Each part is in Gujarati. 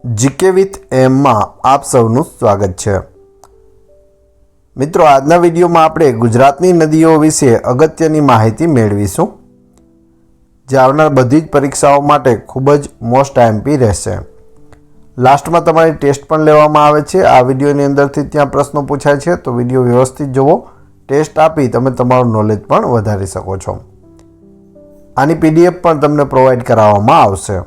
જીકે વિથ એમમાં આપ સૌનું સ્વાગત છે। મિત્રો, આજના વિડીયોમાં આપણે ગુજરાતની નદીઓ વિશે અગત્યની માહિતી મેળવીશું, જે આવનાર બધી જ પરીક્ષાઓ માટે ખૂબ જ મોસ્ટ આઈએમપી રહેશે। લાસ્ટમાં તમારી ટેસ્ટ પણ લેવામાં આવે છે। આ વિડીયોની અંદરથી ત્યાં પ્રશ્નો પૂછાય છે, તો વિડીયો વ્યવસ્થિત જુઓ। ટેસ્ટ આપી તમે તમારું નોલેજ પણ વધારી શકો છો। આની પીડીએફ પણ તમને પ્રોવાઈડ કરાવવામાં આવશે।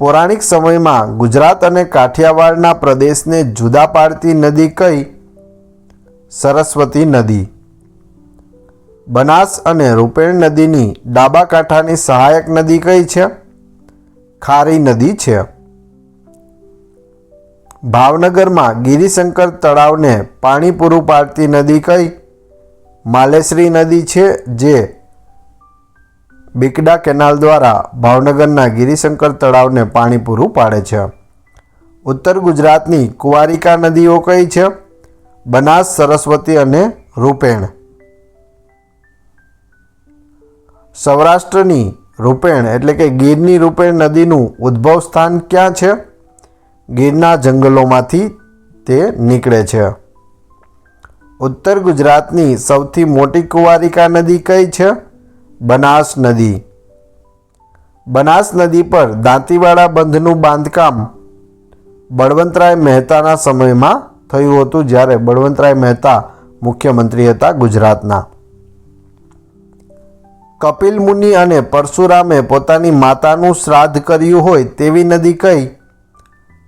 પૌરાણિક સમયમાં ગુજરાત અને કાઠિયાવાડના પ્રદેશને જુદા પાડતી નદી કઈ? સરસ્વતી નદી। બનાસ અને રૂપેણ નદીની ડાબા કાંઠાની સહાયક નદી કઈ છે? ખારી નદી છે। ભાવનગરમાં ગિરિશંકર તળાવને પાણી પૂરું પાડતી નદી કઈ? માલેશ્રી નદી છે, જે બીકડા કેનાલ દ્વારા ભાવનગરના ગિરિશંકર તળાવને પાણી પૂરું પાડે છે। ઉત્તર ગુજરાતની કુંવારિકા નદીઓ કઈ છે? બનાસ, સરસ્વતી અને રૂપેણ। સૌરાષ્ટ્રની રૂપેણ એટલે કે ગીરની રૂપેણ નદીનું ઉદ્ભવ સ્થાન ક્યાં છે? ગીરના જંગલોમાંથી તે નીકળે છે। ઉત્તર ગુજરાતની સૌથી મોટી કુંવારિકા નદી કઈ છે? બનાસ નદી। બનાસ નદી પર દાંતીવાડા બંધનું બાંધકામ બળવંતરાય મહેતાના સમયમાં થયું હતું, જ્યારે બળવંતરાય મહેતા મુખ્યમંત્રી હતા ગુજરાતના। કપિલ મુનિ અને પરશુરામે પોતાની માતાનું શ્રાદ્ધ કર્યું હોય તેવી નદી કઈ?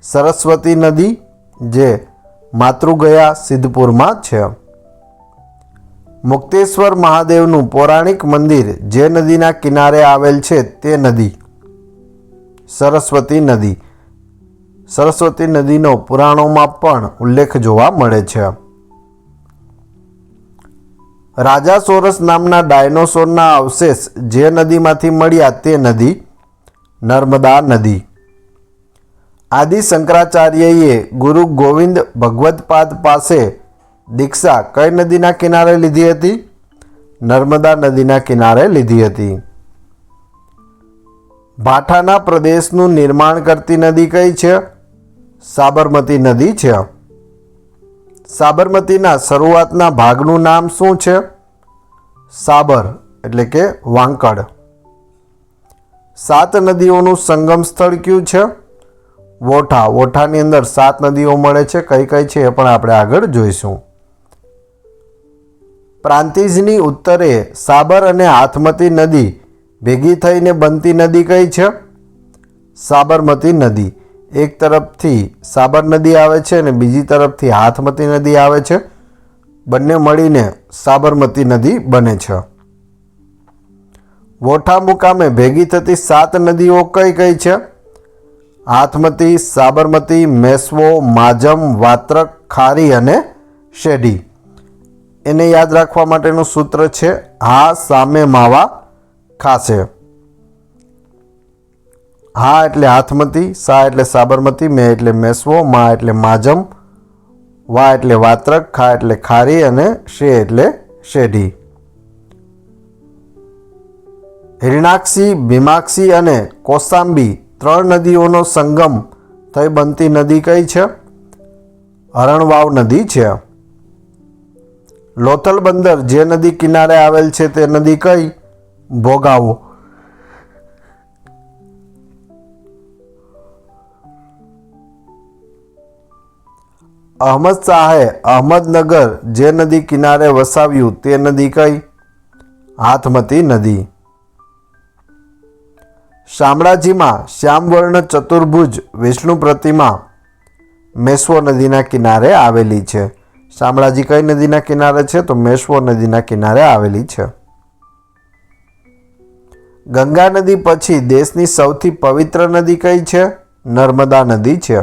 સરસ્વતી નદી, જે માતૃગયા સિદ્ધપુરમાં છે। મુક્તેશ્વર મહાદેવનું પૌરાણિક મંદિર જે નદીના કિનારે આવેલ છે તે નદી? સરસ્વતી નદી। સરસ્વતી નદીનો પુરાણોમાં પણ ઉલ્લેખ જોવા મળે છે। રાજાસોરસ નામના ડાયનોસોરના અવશેષ જે નદીમાંથી મળ્યા તે નદી? નર્મદા નદી। આદિ શંકરાચાર્યએ ગુરુ ગોવિંદ ભગવદપાદ પાસે દીક્ષા કઈ નદીના કિનારે લીધી હતી? નર્મદા નદીના કિનારે લીધી હતી। ભાઠાના પ્રદેશનું નિર્માણ કરતી નદી કઈ છે? સાબરમતી નદી છે। સાબરમતીના શરૂઆતના ભાગનું નામ શું છે? સાબર એટલે કે વાંકડ। 7 નદીઓનું સંગમ સ્થળ કયું છે? વોઠા। વોઠાની અંદર 7 નદીઓ મળે છે, કઈ કઈ છે એ પણ આપણે આગળ જોઈશું। પ્રાંતિજની ઉત્તરે સાબર અને હાથમતી નદી ભેગી થઈને બનતી નદી કઈ છે? સાબરમતી નદી। એક તરફથી સાબર નદી આવે છે અને બીજી તરફથી હાથમતી નદી આવે છે, બંને મળીને સાબરમતી નદી બને છે। વોઠા મુકામે ભેગી થતી 7 નદીઓ કઈ કઈ છે? હાથમતી, સાબરમતી, મેશ્વો, માજમ, વાત્રક, ખારી અને શેઢી। એને યાદ રાખવા માટેનું સૂત્ર છે હા સામે માવા ખાશે। હા એટલે હાથમતી, સા એટલે સાબરમતી, મે એટલે મેશ્વો, મા એટલે માજમ, વા એટલે વાત્રક, ખા એટલે ખારી અને શે એટલે શેઢી। હિરણાક્ષી, ભીમાક્ષી અને કોસાંબી 3 નદીઓનો સંગમ થઈ બનતી નદી કઈ છે? હરણવાવ નદી છે। લોથલ બંદર જે નદી કિનારે આવેલ છે તે નદી કઈ? ભોગાવો। અહમદ શાહે અહમદનગર જે નદી કિનારે વસાવ્યું તે નદી કઈ? હાથમતી નદી। શામળાજીમાં શ્યામવર્ણ ચતુર્ભુજ વિષ્ણુ પ્રતિમા મેશ્વો નદીના કિનારે આવેલી છે। શામળાજી કઈ નદીના કિનારે છે? તો મેશ્વો નદીના કિનારે આવેલી છે। ગંગા નદી પછી દેશની સૌથી પવિત્ર નદી કઈ છે? નર્મદા નદી છે।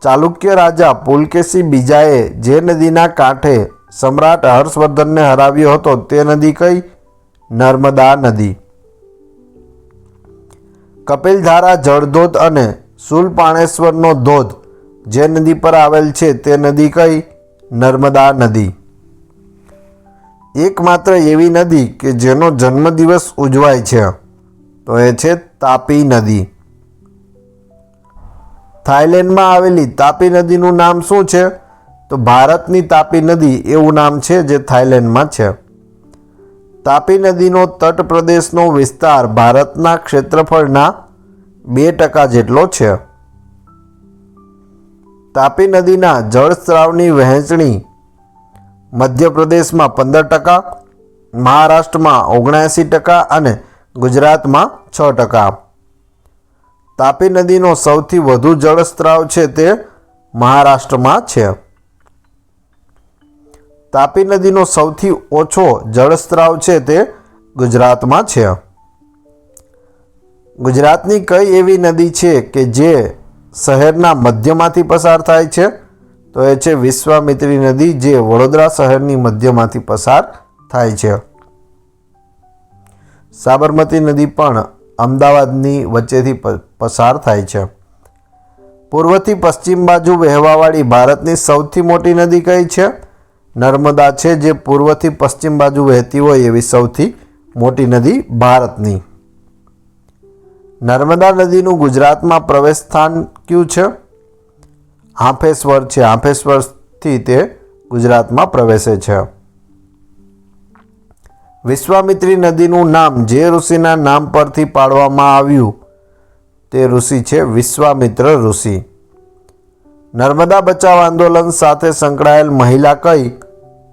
ચાલુક્ય રાજા પુલકેશી બીજાએ જે નદીના કાંઠે સમ્રાટ હર્ષવર્ધનને હરાવ્યો હતો તે નદી કઈ? નર્મદા નદી। કપિલધારા જળધોધ અને શૂલપાણેશ્વરનો ધોધ જે નદી પર આવેલ છે તે નદી કઈ? નર્મદા નદી। એકમાત્ર એવી નદી કે જેનો જન્મદિવસ ઉજવાય છે તો એ છે તાપી નદી. થાઈલેન્ડમાં આવેલી તાપી નદીનું નામ શું છે? તો ભારતની તાપી નદી એવું નામ છે જે થાઈલેન્ડમાં છે. તાપી નદીનો તટ પ્રદેશનો વિસ્તાર ભારતના ક્ષેત્રફળના 2% જેટલો છે. તાપી નદીના જળસ્રાવની વહેંચણી મધ્યપ્રદેશમાં 15%, મહારાષ્ટ્રમાં 79% અને ગુજરાતમાં 6%. તાપી નદીનો સૌથી વધુ જળસ્રાવ છે તે મહારાષ્ટ્રમાં છે. તાપી નદીનો સૌથી ઓછો જળસ્રાવ છે તે ગુજરાતમાં છે. ગુજરાતની કઈ એવી નદી છે કે જે શહેરના મધ્યમાંથી પસાર થાય છે? તો એ છે વિશ્વામિત્રી નદી, જે વડોદરા શહેરની મધ્યમાંથી પસાર થાય છે. સાબરમતી નદી પણ અમદાવાદની વચ્ચેથી પસાર થાય છે. પૂર્વથી પશ્ચિમ બાજુ વહેવાવાળી ભારતની સૌથી મોટી નદી કઈ છે? નર્મદા છે, જે પૂર્વથી પશ્ચિમ બાજુ વહેતી હોય એવી સૌથી મોટી નદી ભારતની. નર્મદા નદીનું ગુજરાતમાં પ્રવેશ સ્થાન કયું છે? હાંફેશ્વર છે. હાંફેશ્વરથી તે ગુજરાતમાં પ્રવેશે છે. વિશ્વામિત્રી નદીનું નામ જે ઋષિના નામ પરથી પાડવામાં આવ્યું તે ઋષિ છે વિશ્વામિત્ર ઋષિ. નર્મદા બચાવ આંદોલન સાથે સંકળાયેલ મહિલા કઈ?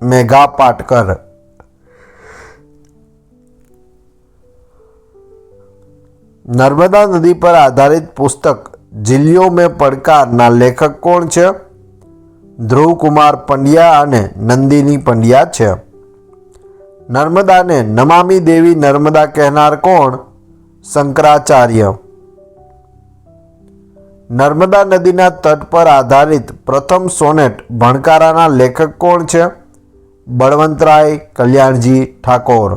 મેઘા પાટકર. નર્મદા નદી પર આધારિત પુસ્તક જીલ્યો મેં પડકારના લેખક કોણ છે? ધ્રુવ કુમાર પંડ્યા અને નંદિની પંડ્યા છે. નર્મદાને નમામી દેવી નર્મદા કહેનાર કોણ? શંકરાચાર્ય. નર્મદા નદીના તટ પર આધારિત પ્રથમ સોનેટ ભણકારાના લેખક કોણ છે? બળવંતરાય કલ્યાણજી ઠાકોર.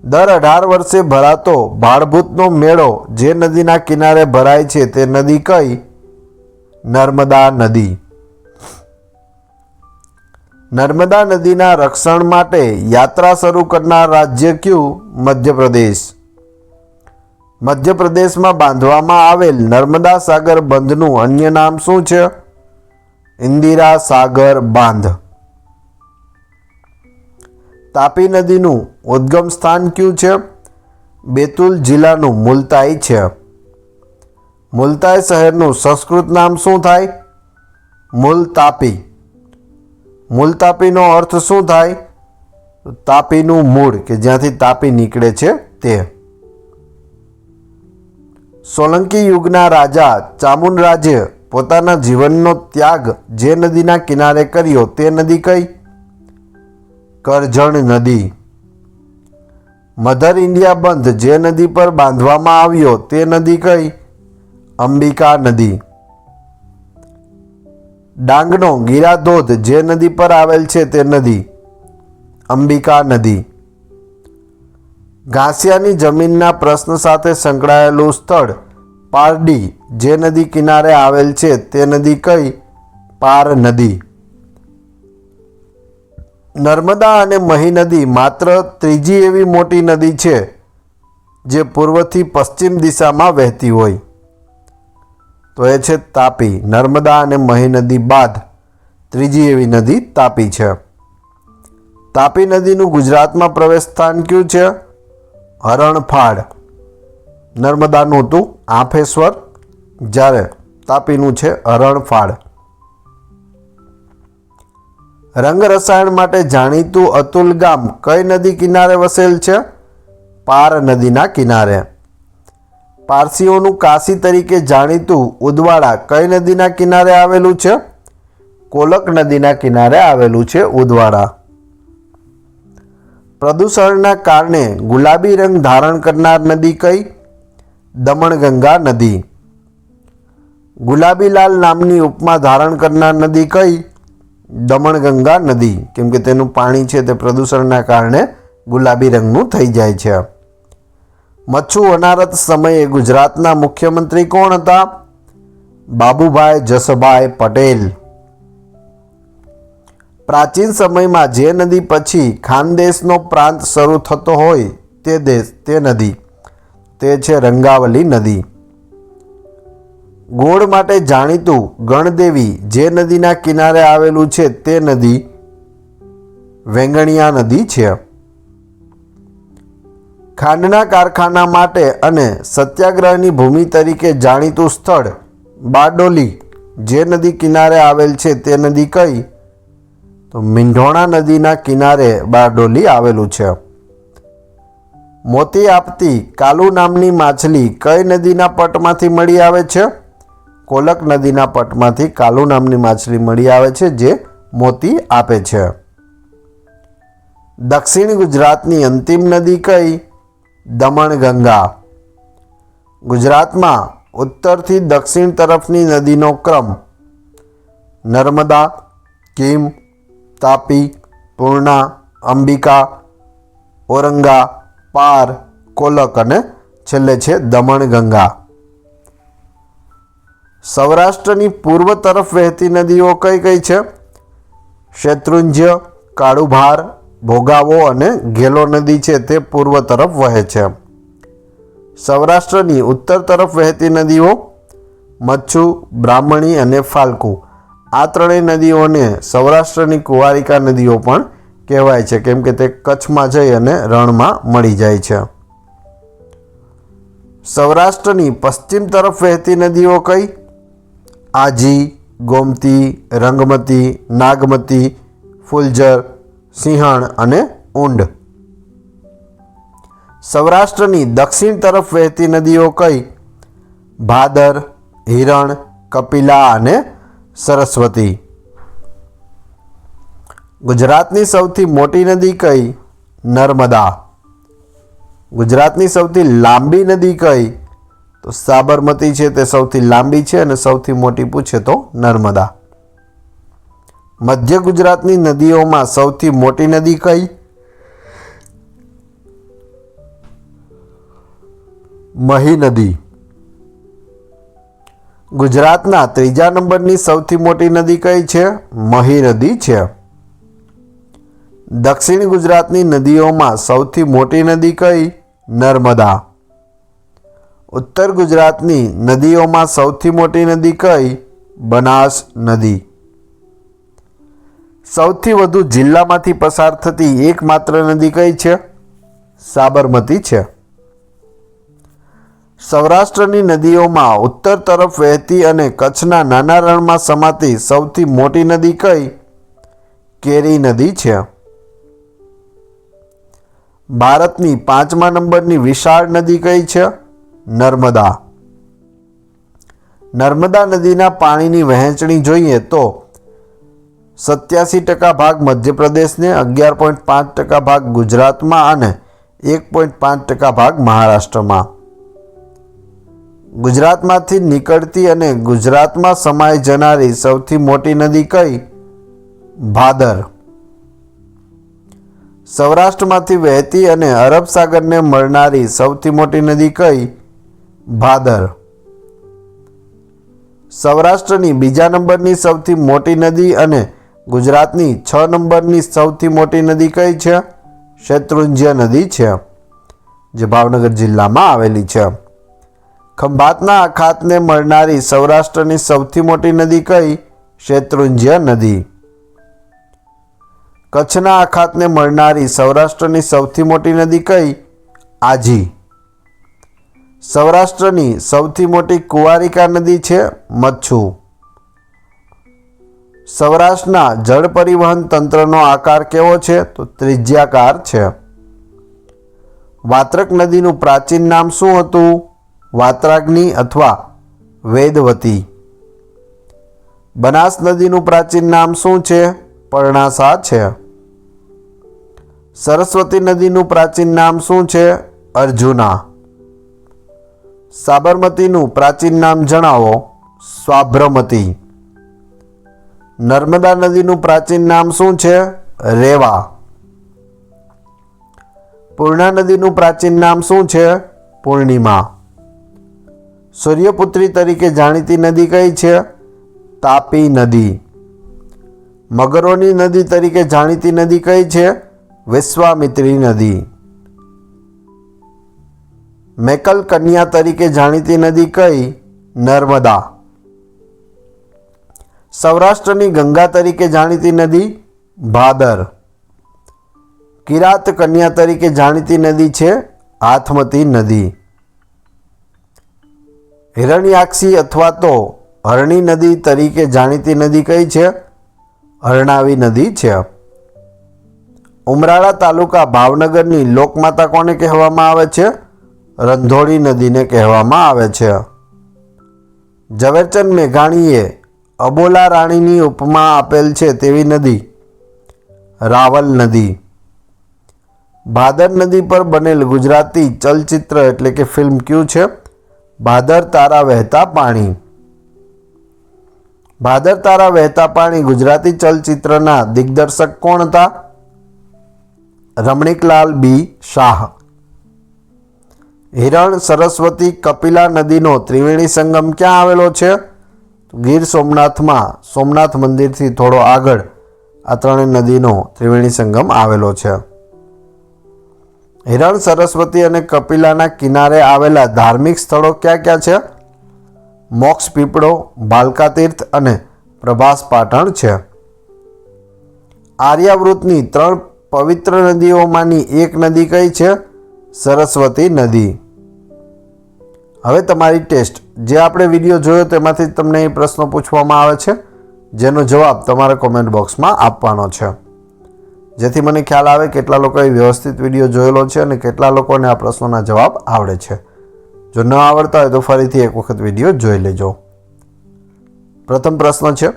દર 18 વર્ષે ભરાતો ભાડભૂતનો મેળો જે નદીના કિનારે ભરાય છે તે નદી કઈ? નર્મદા નદી. નર્મદા નદીના રક્ષણ માટે યાત્રા શરૂ કરનાર રાજ્ય કયું? મધ્યપ્રદેશ. મધ્યપ્રદેશમાં બાંધવામાં આવેલ નર્મદા સાગર બંધનું અન્ય નામ શું છે? ઇન્દિરા સાગર બાંધ. તાપી નદીનું ઉદ્ગમ સ્થાન કયું છે? બેતુલ જિલ્લાનું મુલતાઈ છે. મુલતાઈ શહેરનું સંસ્કૃત નામ શું થાય? મુલતાપી. મુલતાપીનો અર્થ શું થાય? તાપીનું મૂળ, કે જ્યાંથી તાપી નીકળે છે તે. સોલંકી યુગના રાજા ચામુંડરાજે પોતાના જીવનનો ત્યાગ જે નદીના કિનારે કર્યો તે નદી કઈ? કરજણ નદી. મધર ઇન્ડિયા બંધ જે નદી પર બાંધવામાં આવ્યો તે નદી કઈ? અંબિકા નદી. ડાંગનો ગીરા ધોધ જે નદી પર આવેલ છે તે નદી? અંબિકા નદી. ઘાસિયાની જમીનના પ્રશ્ન સાથે સંકળાયેલું સ્થળ પારડી જે નદી કિનારે આવેલ છે તે નદી કઈ? પાર નદી. નર્મદા અને મહી નદી માત્ર ત્રીજી એવી મોટી નદી છે જે પૂર્વથી પશ્ચિમ દિશામાં વહેતી હોય, તો એ છે તાપી. નર્મદા અને મહી નદી બાદ ત્રીજી એવી નદી તાપી છે. તાપી નદીનું ગુજરાતમાં પ્રવેશ સ્થાન કયું છે? હરણફાળ. નર્મદાનું હતું આંફેશ્વર, જ્યારે તાપીનું છે હરણફાળ. રંગ રસાયણ માટે જાણીતું અતુલ ગામ કઈ નદી કિનારે વસેલ છે? પાર નદીના કિનારે. પારસીઓનું કાશી તરીકે જાણીતું ઉદવાડા કઈ નદીના કિનારે આવેલું છે? કોલક નદીના કિનારે આવેલું છે ઉદવાડા. પ્રદૂષણના કારણે ગુલાબી રંગ ધારણ કરનાર નદી કઈ? દમણગંગા નદી. ગુલાબીલાલ નામની ઉપમા ધારણ કરનાર નદી કઈ? દમણગંગા નદી, કેમ કે તેનું પાણી છે તે પ્રદૂષણના કારણે ગુલાબી રંગનું થઈ જાય છે. મચ્છુ અનારત સમયે ગુજરાતના મુખ્યમંત્રી કોણ હતા? બાબુભાઈ જસભાઈ પટેલ. પ્રાચીન સમયમાં જે નદી પછી ખાનદેશનો પ્રાંત શરૂ થતો હોય તે નદી તે છે રંગાવલી નદી. ગોળ માટે જાણીતું ગણદેવી જે નદીના કિનારે આવેલું છે તે નદી વેંગણિયા નદી છે. ખાંડના કારખાના માટે અને સત્યાગ્રહની ભૂમિ તરીકે જાણીતું સ્થળ બારડોલી જે નદી કિનારે આવેલ છે તે નદી કઈ? તો મીંઢોણા નદીના કિનારે બારડોલી આવેલું છે. મોતી આપતી કાલુ નામની માછલી કઈ નદીના પટમાંથી મળી આવે છે? કોલક નદીના પટમાંથી કાલુ નામની માછલી મળી આવે છે જે મોતી આપે છે. દક્ષિણ ગુજરાતની અંતિમ નદી કઈ? દમણગંગા. ગુજરાતમાં ઉત્તરથી દક્ષિણ તરફની નદીનો ક્રમ નર્મદા, કીમ, તાપી, પૂર્ણા, અંબિકા, ઔરંગા, પાર, કોલક અને છેલ્લે છે દમણગંગા. સૌરાષ્ટ્રની પૂર્વ તરફ વહેતી નદીઓ કઈ કઈ છે? શેત્રુંજ્ય, કાળુભાર, ભોગાવો અને ઘેલો નદી છે તે પૂર્વ તરફ વહે છે. સૌરાષ્ટ્રની ઉત્તર તરફ વહેતી નદીઓ મચ્છુ, બ્રાહ્મણી અને ફાલ્ગુ. આ ત્રણેય નદીઓને સૌરાષ્ટ્રની કુંવારિકા નદીઓ પણ કહેવાય છે, કેમ કે તે કચ્છમાં જઈ અને રણમાં મળી જાય છે. સૌરાષ્ટ્રની પશ્ચિમ તરફ વહેતી નદીઓ કઈ? આજી, ગોમતી, રંગમતી, નાગમતી, ફુલજર, સિંહણ અને ઊંડ. સૌરાષ્ટ્રની દક્ષિણ તરફ વહેતી નદીઓ કઈ? ભાદર, હિરણ, કપિલા અને સરસ્વતી. ગુજરાતની સૌથી મોટી નદી કઈ? નર્મદા. ગુજરાતની સૌથી લાંબી નદી કઈ? તો સાબરમતી છે તે સૌથી લાંબી છે અને સૌથી મોટી પૂછે તો નર્મદા. મધ્ય ગુજરાતની નદીઓમાં સૌથી મોટી નદી કઈ? મહી નદી. ગુજરાતના ત્રીજા નંબરની સૌથી મોટી નદી કઈ છે? મહી નદી છે. દક્ષિણ ગુજરાતની નદીઓમાં સૌથી મોટી નદી કઈ? નર્મદા. ઉત્તર ગુજરાતની નદીઓમાં સૌથી મોટી નદી કઈ? બનાસ નદી. સૌથી વધુ જિલ્લામાંથી પસાર થતી એકમાત્ર નદી કઈ છે? સાબરમતી છે. સૌરાષ્ટ્રની નદીઓમાં ઉત્તર તરફ વહેતી અને કચ્છના નાના રણમાં સમાતી સૌથી મોટી નદી કઈ? કેરી નદી છે. ભારતની 5મા નંબરની વિશાળ નદી કઈ છે? નર્મદા. નર્મદા નદીના પાણીની વહેંચણી જોઈએ તો 87% ભાગ મધ્યપ્રદેશને, 11.5% ભાગ ગુજરાતમાં અને 1.5% ભાગ મહારાષ્ટ્રમાં. ગુજરાતમાંથી નીકળતી અને ગુજરાતમાં સમાઈ જનારી સૌથી મોટી નદી કઈ? ભાદર. સૌરાષ્ટ્રમાંથી વહેતી અને અરબ સાગરને મળનારી સૌથી મોટી નદી કઈ? ભાદર. સૌરાષ્ટ્રની બીજા નંબરની સૌથી મોટી નદી અને ગુજરાતની 6 નંબરની સૌથી મોટી નદી કઈ છે? શેત્રુંજ્ય નદી છે, જે ભાવનગર જિલ્લામાં આવેલી છે. ખંભાતના અખાતને મળનારી સૌરાષ્ટ્રની સૌથી મોટી નદી કઈ? શેત્રુંજ્ય નદી. કચ્છના અખાતને મળનારી સૌરાષ્ટ્રની સૌથી મોટી નદી કઈ? આજી. સૌરાષ્ટ્રની સૌથી મોટી કુંવારિકા નદી છે મચ્છુ. સૌરાષ્ટ્રના જળ પરિવહન તંત્રનો આકાર કેવો છે? તો ત્રિજ્યાકાર છે. વાત્રક નદીનું પ્રાચીન નામ શું હતું? વાત્રાગ્નિ અથવા વેદવતી. બનાસ નદીનું પ્રાચીન નામ શું છે? પર્ણાસા છે. સરસ્વતી નદીનું પ્રાચીન નામ શું છે? અર્જુના. સાબરમતીનું પ્રાચીન નામ જણાવો. સ્વાભ્રમતી. નર્મદા નદીનું પ્રાચીન નામ શું છે? રેવા. પૂર્ણા નદીનું પ્રાચીન નામ શું છે? પૂર્ણિમા. સૂર્યપુત્રી તરીકે જાણીતી નદી કઈ છે? તાપી નદી. મગરોની નદી તરીકે જાણીતી નદી કઈ છે? વિશ્વામિત્રી નદી. મેકલ કન્યા તરીકે જાણીતી નદી કઈ? નર્મદા. સૌરાષ્ટ્રની ગંગા તરીકે જાણીતી નદી? ભાદર. કિરાત કન્યા તરીકે જાણીતી નદી છે હાથમતી નદી. હિરણ્યાક્ષી અથવા તો હરણી નદી તરીકે જાણીતી નદી કઈ છે? હરણાવી નદી છે. ઉમરાળા તાલુકા ભાવનગરની લોકમાતા કોને કહેવામાં આવે છે? રંધોળી નદીને કહેવામાં આવે છે. ઝવેરચંદ મેઘાણીએ અબોલા રાણીની ઉપમા આપેલ છે તેવી નદી? રાવલ નદી. ભાદર નદી પર બનેલ ગુજરાતી ચલચિત્ર એટલે કે ફિલ્મ કયું છે? ભાદર તારા વહેતા પાણી. ભાદર તારા વહેતા પાણી ગુજરાતી ચલચિત્રના દિગ્દર્શક કોણ હતા? રમણીકલાલ બી શાહ. હિરણ, સરસ્વતી, કપિલા નદીનો ત્રિવેણી સંગમ ક્યાં આવેલો છે? ગીર સોમનાથમાં સોમનાથ મંદિરથી થોડો આગળ આ ત્રણેય નદીનો ત્રિવેણી સંગમ આવેલો છે. હિરણ, સરસ્વતી અને કપિલાના કિનારે આવેલા ધાર્મિક સ્થળો ક્યાં ક્યાં છે? મોક્ષ પીપળો, ભાલકા તીર્થ અને પ્રભાસ પાટણ છે. આર્યાવૃતની 3 પવિત્ર નદીઓમાંની એક નદી કઈ છે? સરસ્વતી નદી. હવે તમારી ટેસ્ટ. જે આપણે વિડીયો જોયો તેમાંથી તમને એ પ્રશ્નો પૂછવામાં આવે છે જેનો જવાબ તમારે કોમેન્ટ બોક્સમાં આપવાનો છે, જેથી મને ખ્યાલ આવે કેટલા લોકોએ વ્યવસ્થિત વિડીયો જોયેલો છે અને કેટલા લોકોને આ પ્રશ્નોના જવાબ આવડે છે. જો ન આવડતા હોય તો ફરીથી એક વખત વિડીયો જોઈ લેજો. પ્રથમ પ્રશ્ન છે,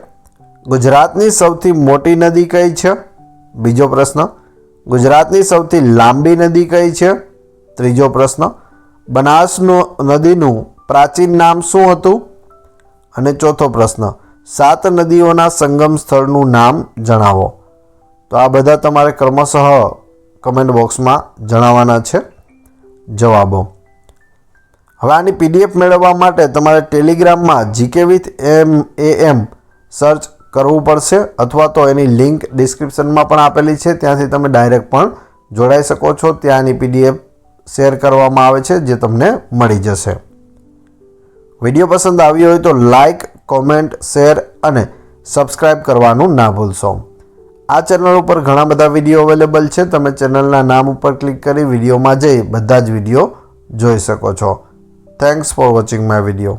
ગુજરાતની સૌથી મોટી નદી કઈ છે? બીજો પ્રશ્ન, ગુજરાતની સૌથી લાંબી નદી કઈ છે? ત્રીજો પ્રશ્ન, બનાસ નદીનું પ્રાચીન નામ શું હતું? અને ચોથો પ્રશ્ન, 7 નદીઓના સંગમ સ્થળનું નામ જણાવો. તો આ બધા તમારે ક્રમશઃ કમેન્ટ બોક્સમાં જણાવવાના છે જવાબો. હવે આની પીડીએફ મેળવવા માટે તમારે ટેલિગ્રામમાં જીકે વિથ AM સર્ચ કરવું પડશે, અથવા તો એની લિંક ડિસ્ક્રિપ્શનમાં પણ આપેલી છે, ત્યાંથી તમે ડાયરેક્ટ પણ જોડાઈ શકો છો. ત્યાંની પીડીએફ શેર કરવામાં આવે છે જે તમને મળી જશે. વિડીયો પસંદ આવ્યો હોય તો લાઇક, કોમેન્ટ, શેર અને સબસ્ક્રાઈબ કરવાનું ના ભૂલશો. આ ચેનલ ઉપર ઘણા બધા વિડીયો અવેલેબલ છે. તમે ચેનલના નામ ઉપર ક્લિક કરી વિડીયોમાં જઈ બધા જ વિડીયો જોઈ શકો છો. Thanks for watching my video.